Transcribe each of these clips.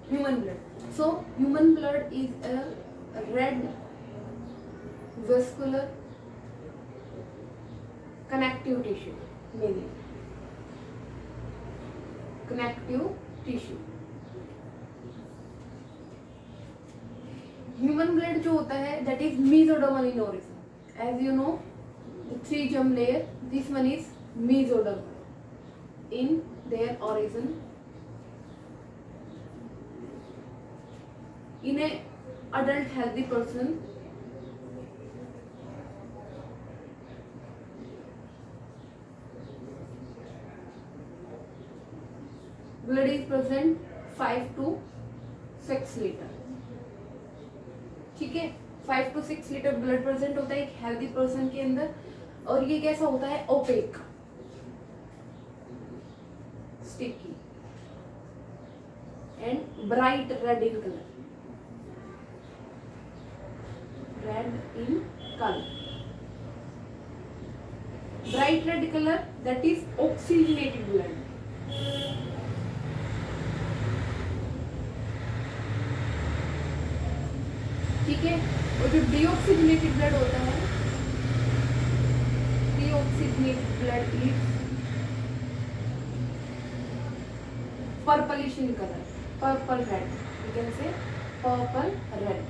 human blood. So human blood is a red vascular connective tissue, mainly connective tissue. Human blood जो होता है that is mesodermal in origin. As you know the three germ layer, this one is mesodermal in their origin. In a adult healthy person, blood is present 5 to 6 litre. ठीक है, 5 to 6 litre blood present होता है एक healthy person के अंदर. और ये कैसा होता है? Opaque, sticky and bright red in colour. Red in color, bright red color, that is oxygenated blood. ठीक है. और जो deoxygenated blood होता है, deoxygenated blood is purplish in color, purple red, you can say purple red.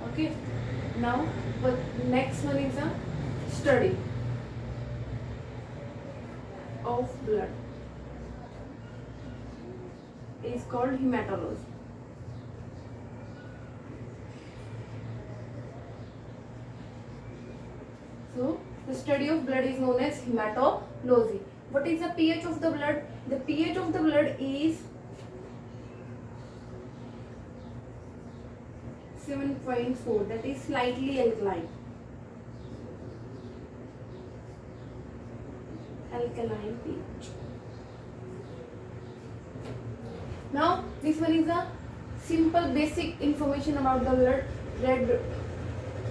Okay, now but next one is a study of blood is called hematology. So the study of blood is known as hematology. What is the pH of the blood? The pH of the blood is 7.4, that is slightly alkaline. Alkaline pH. Now this one is a simple basic information about the blood. Red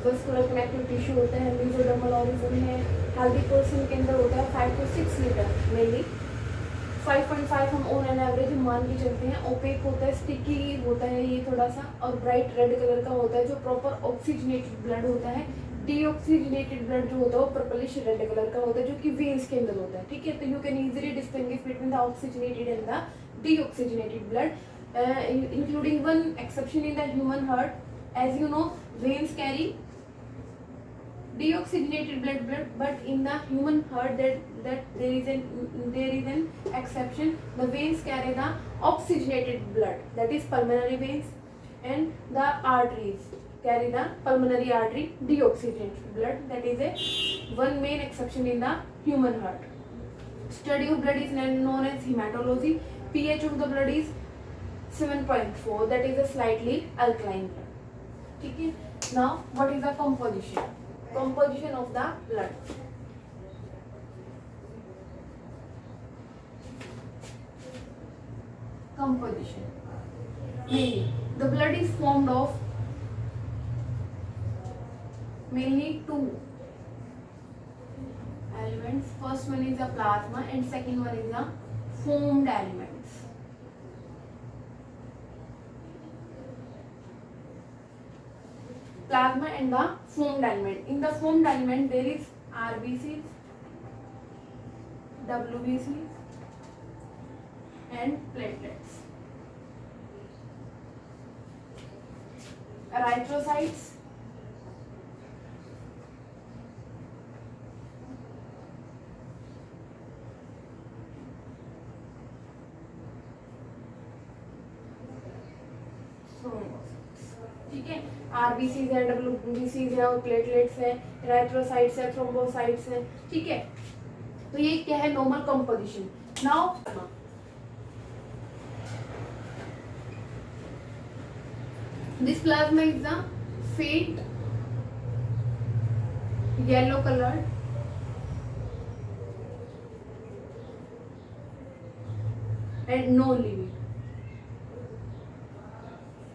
vascular connective tissue होता है, mesodermal origin है, healthy person के अंदर होता है 5 to 6 litre, mainly 5.5 हम on an average मान के चलते हैं. ओपेक होता है, स्टिकी होता है ये थोड़ा सा, और ब्राइट रेड कलर का होता है जो प्रॉपर ऑक्सीजनेटेड ब्लड होता है. डीऑक्सीजनेटेड ब्लड जो होता है वो पर्पलिश रेड कलर का होता है जो कि वेन्स के अंदर होता है. ठीक है, तो you can easily distinguish between the oxygenated and the deoxygenated blood, including one exception in the human heart. As you know veins carry deoxygenated blood, but in the human heart that there is an exception. The veins carry the oxygenated blood, that is pulmonary veins, and the arteries carry the pulmonary artery deoxygenated blood, that is a one main exception in the human heart. Study of blood is known as hematology. pH of the blood is 7.4, that is a slightly alkaline blood. ठीक है. Now what is the composition of the blood? Composition, mainly the blood is formed of mainly two elements. First one is the plasma and second one is the formed elements. Plasma and the formed element. In the formed element there is RBCs, WBCs and platelets. Erythrocytes, ठीक है. RBCs है, डब्ल्यूबीसीज है और platelets है, erythrocytes है, thrombocytes है. ठीक है, तो ये क्या है? Normal composition. Now this plasma is the faint yellow colored and no limit.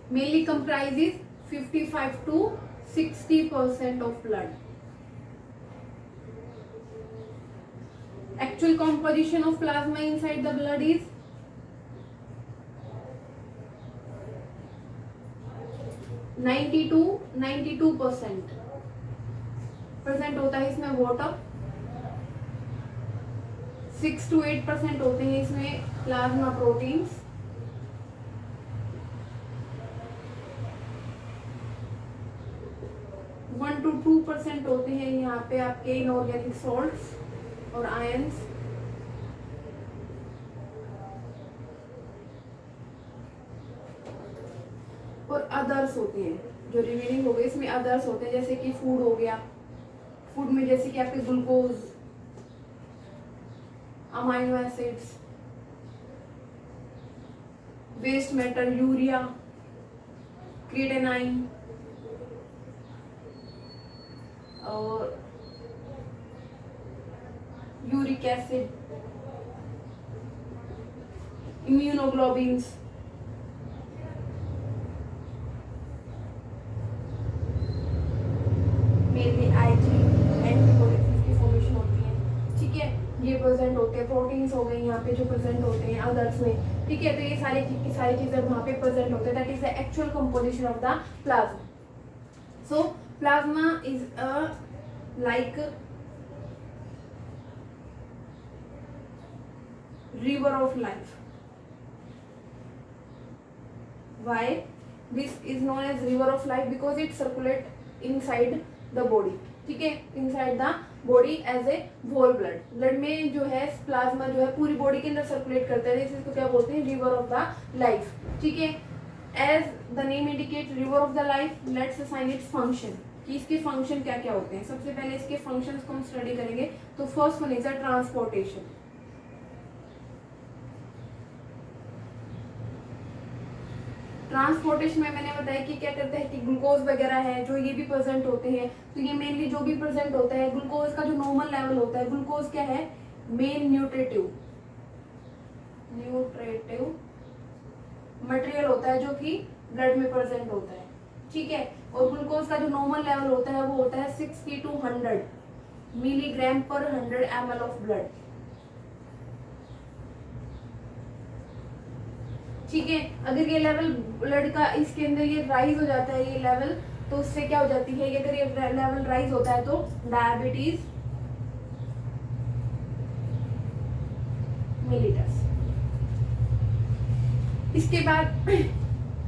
Mainly comprises 55 to 60% of blood. Actual composition of plasma inside the blood is 92% present होता है इसमें वाटर, 6 to 8% होते हैं इसमें प्लाज्मा प्रोटीन्स, 1 to 2% होते हैं यहाँ पे आपके इनऑर्गेनिक सॉल्ट्स और आयंस, और अदर्स होते हैं जो रिमेनिंग हो गए इसमें अदर्स होते हैं जैसे कि फूड हो गया, फूड में जैसे कि आपके glucose, amino acids, waste matter, urea, creatinine और uric acid, immunoglobins, mainly IG antibodies की फॉर्मेशन होती है, ठीक है, ये प्रेजेंट होते हैं, प्रोटीन्स हो गए यहाँ पे जो प्रेजेंट होते हैं अदर्स में, ठीक है, तो ये सारी चीजें वहाँ पे प्रेजेंट होते हैं, that is the actual composition of the plasma. So plasma is a like river of life. Why this is known as river of life? Because it circulate inside the body, ठीक है, inside the body as a whole blood. Blood में जो है plasma जो है पूरी body के अंदर सर्कुलेट करता है, इसको क्या बोलते हैं, रिवर ऑफ द लाइफ, ठीक है. As the name indicate river of the life, let's assign its function, कि इसके फंक्शन क्या क्या होते हैं. सबसे पहले इसके फंक्शंस को हम स्टडी करेंगे. तो first one is a transportation. Transportation में मैंने बताया कि क्या करता है कि ग्लूकोज वगैरह है जो ये भी प्रेजेंट होते हैं, तो ये मेनली जो भी प्रेजेंट होता है, ग्लूकोज का जो नॉर्मल लेवल होता है, ग्लूकोज क्या है, मेन न्यूट्रिटिव मटेरियल होता है जो कि ब्लड में प्रेजेंट होता है, ठीक है. और ग्लूकोज का जो नॉर्मल लेवल होता है वो होता है 60 to 100 मिलीग्राम पर 100 ml ऑफ ब्लड, ठीक है. अगर ये लेवल ब्लड का इसके अंदर ये राइज हो जाता है ये लेवल, तो उससे क्या हो जाती है, अगर ये लेवल राइज होता है तो डायबिटीज मिलिटस. इसके बाद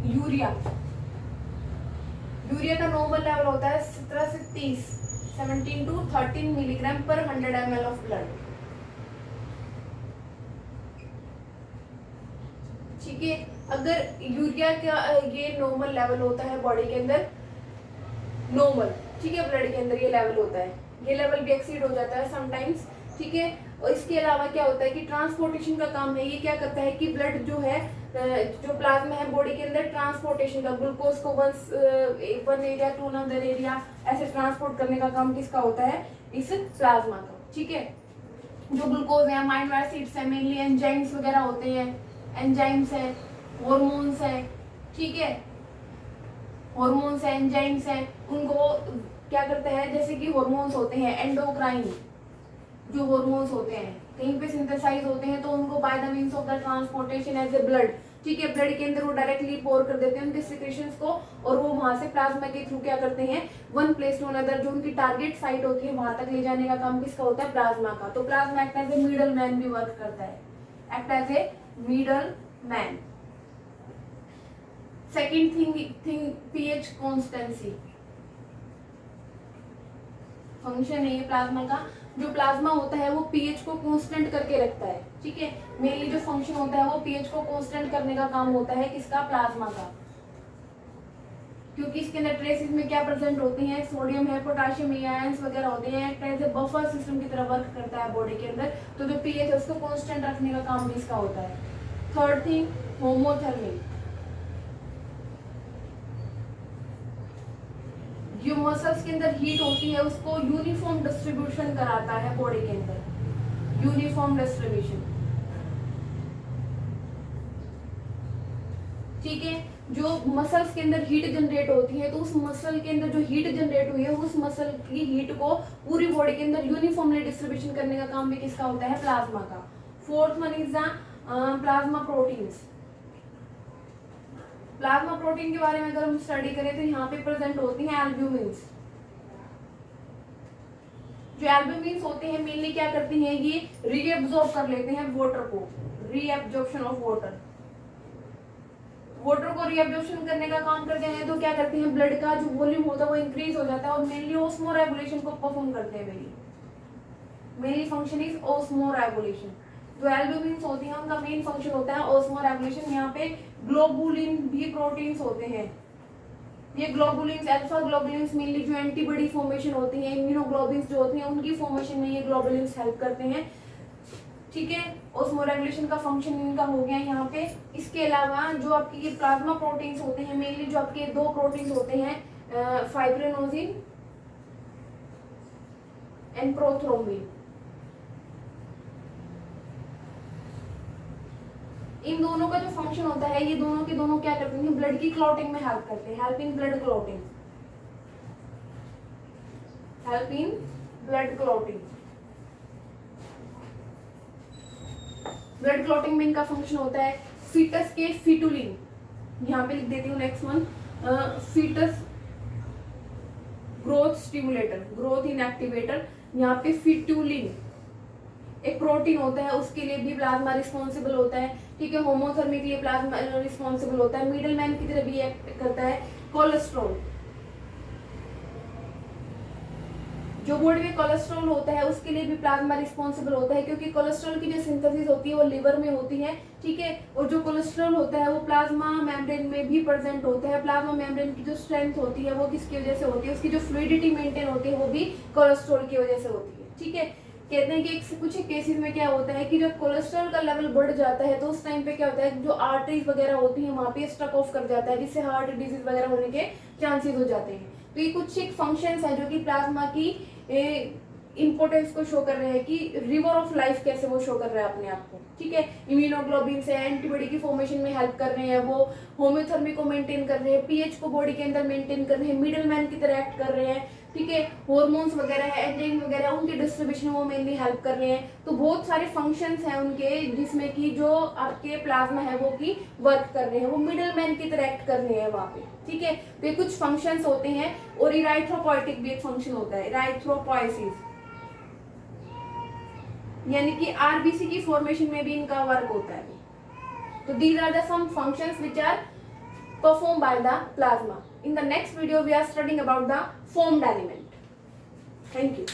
यूरिया का नॉर्मल लेवल होता है 17 से 30 17 to 13 मिलीग्राम पर 100 ml ऑफ ब्लड, ठीक है. अगर यूरिया का ये नॉर्मल लेवल होता है बॉडी के अंदर नॉर्मल, ठीक है, ब्लड के अंदर ये लेवल होता है, ये लेवल भी एक्सीड हो जाता है समटाइम्स, ठीक है. और इसके अलावा क्या होता है कि ट्रांसपोर्टेशन का काम है, ये क्या करता है कि ब्लड जो है जो प्लाज्मा है बॉडी के अंदर ट्रांसपोर्टेशन का, ग्लूकोज को one area to another area ऐसे ट्रांसपोर्ट करने का काम किसका होता है, इस प्लाज्मा का, ठीक है. जो ग्लूकोज है, अमाइनो एसिड्स है, मेनली एंजाइम्स वगैरह होते हैं, एंजाइम्स है, हॉर्मोन्स है, ठीक है, हॉर्मोन्स है, एंजाइम्स है, उनको क्या करते हैं, जैसे कि हॉर्मोन्स होते हैं एंडोक्राइन, जो हॉर्मोन्स होते हैं कहीं पे सिंथेसाइज होते हैं, तो उनको by the means of the transportation as a blood, ठीक है, ब्लड के अंदर वो डायरेक्टली पोर कर देते हैं उनके सिक्रेशंस को, और वो वहां से प्लाज्मा के थ्रू क्या करते हैं, वन प्लेस टू अनदर, जो उनकी टारगेट साइट होती है वहां तक ले जाने का काम किसका होता है, प्लाज्मा का. तो plasma act as a middle man भी वर्क करता है, act as a middle man. Second thing pH constancy function है ये प्लाज्मा का. जो प्लाज्मा होता है वो पीएच को कांस्टेंट करके रखता है, ठीक है. मेनली जो फंक्शन होता है वो पीएच को कांस्टेंट करने का काम होता है किसका, प्लाज्मा का, क्योंकि इसके अंदर ट्रेसेस में क्या प्रेजेंट होते हैं, सोडियम है, पोटेशियम है, आयंस वगैरह होते हैं, एज ए बफर सिस्टम की तरह वर्क करता है बॉडी के अंदर. तो जो पीएच है उसको कांस्टेंट रखने का काम भी इसका होता है. Third thing homothermy. जो मसल्स के अंदर हीट होती है उसको यूनिफॉर्म डिस्ट्रीब्यूशन कराता है बॉडी के अंदर, यूनिफॉर्म डिस्ट्रीब्यूशन, ठीक है. जो मसल्स के अंदर हीट जनरेट होती है तो उस मसल के अंदर जो हीट जनरेट हुई है उस मसल की हीट को पूरी बॉडी के अंदर यूनिफॉर्मली डिस्ट्रीब्यूशन करने का काम भी किसका होता है, प्लाज्मा का. Fourth one is the plasma proteins. Plasma protein के बारे में अगर हम स्टडी करें तो यहाँ पे प्रेजेंट होती हैं एल्ब्यूमिन्स। जो एल्ब्यूमिन्स होते हैं मेनली क्या करती हैं, ये रीएब्जॉर्ब कर लेते हैं वाटर को, रीएब्जॉर्प्शन ऑफ वाटर। वाटर को रीएब्जॉर्प्शन करने का काम करते हैं तो क्या करते हैं, ब्लड का जो वॉल्यूम होता है वो इंक्रीज हो जाता है और मेनली ऑस्मोरेगुलेशन को परफॉर्म करते हैं। Mainly function is osmoregulation. जो एल्ब्यूमिन्स होती हैं उनका मेन फंक्शन होता है ऑस्मोरेगुलेशन। यहाँ पे ग्लोबुलिन भी प्रोटीन्स होते हैं। ये ग्लोबुलिन्स, अल्फा ग्लोबुलिन्स मेनली जो एंटीबॉडी फॉर्मेशन होती है, इम्यूनोग्लोबुलिन्स जो होती हैं उनकी फॉर्मेशन में ये ग्लोबुलिन्स हेल्प करते हैं। ठीक है, ऑस्मोरेगुलेशन का फंक्शन इनका हो गया यहाँ पे। इसके अलावा जो आपके ये प्लाज्मा प्रोटीन्स होते हैं, मेनली जो आपके दो प्रोटीन्स होते हैं फाइब्रिनोजिन एंड प्रोथ्रोम्बिन, इन दोनों का जो फंक्शन होता है, ये दोनों के दोनों क्या करते हैं, ब्लड की क्लॉटिंग में हेल्प करते हैं, help in blood clotting, help in blood clotting. Blood clotting में इनका फंक्शन होता है फीटस के फिटुलिन, यहाँ पे लिख देती हूँ next one, foetus growth stimulator, growth inactivator. यहाँ पे फिटुलिन एक प्रोटीन होता है, उसके लिए भी प्लाज्मा रिस्पॉन्सिबल होता है। ठीक है, होमोथर्मी के लिए प्लाज्मा रिस्पॉन्सिबल होता है। मिडल मैन की तरह भी एक्ट करता है कोलेस्ट्रॉल। जो बॉडी में कोलेस्ट्रॉल होता है उसके लिए भी प्लाज्मा रिस्पॉन्सिबल होता है, क्योंकि कोलेस्ट्रॉल की जो सिंथेसिस होती है वो लिवर में होती है। ठीक है, और जो कोलेस्ट्रॉल होता है वो प्लाज्मा मेम्ब्रेन में भी प्रेजेंट होता है। प्लाज्मा मेम्ब्रेन की जो स्ट्रेंथ होती है वो किसकी वजह से होती है, उसकी जो फ्लूइडिटी मेंटेन होती है वो भी कोलेस्ट्रॉल की वजह से होती है। ठीक है, कहते हैं कि कुछ केसेस में क्या होता है कि जब कोलेस्ट्रॉल का लेवल बढ़ जाता है तो उस टाइम पे क्या होता है, जो आर्टरीज वगैरह होती हैं वहां पे स्ट्रक ऑफ कर जाता है, जिससे हार्ट डिजीज वगैरह होने के चांसेस हो जाते हैं। तो ये कुछ एक फंक्शंस है जो कि प्लाज्मा की इंपोर्टेंस को शो कर रहे हैं कि रिवर ऑफ लाइफ कैसे वो शो कर रहा है अपने आप को। ठीक है, इम्यूनोग्लोबिन से एंटीबॉडी की फॉर्मेशन में हेल्प कर रहे हैं, वो होम्योथर्मी को मेंटेन कर रहे हैं, पीएच को बॉडी के अंदर मेंटेन कर रहे हैं, मिडल मैन की तरह एक्ट कर रहे हैं। ठीक है, हॉर्मोन्स वगैरह है, एंजाइम वगैरह, उनके डिस्ट्रीब्यूशन वो मेनली हेल्प कर रहे हैं। तो बहुत सारे फंक्शंस हैं उनके जिसमें कि जो आपके प्लाज्मा है वो की वर्क कर रहे हैं, वो मिडल मैन की तरह एक्ट कर रहे हैं वहाँ पे। ठीक है, तो ये कुछ फंक्शंस होते हैं। और इराइथ्रोपोइटिक भी एक फंक्शन होता है, इराइथ्रोपोइसिस, यानी कि आरबीसी की फॉर्मेशन में भी इनका वर्क होता है। तो these are the some functions which are performed by the plasma. In the next video we are studying about the formed element. Thank you.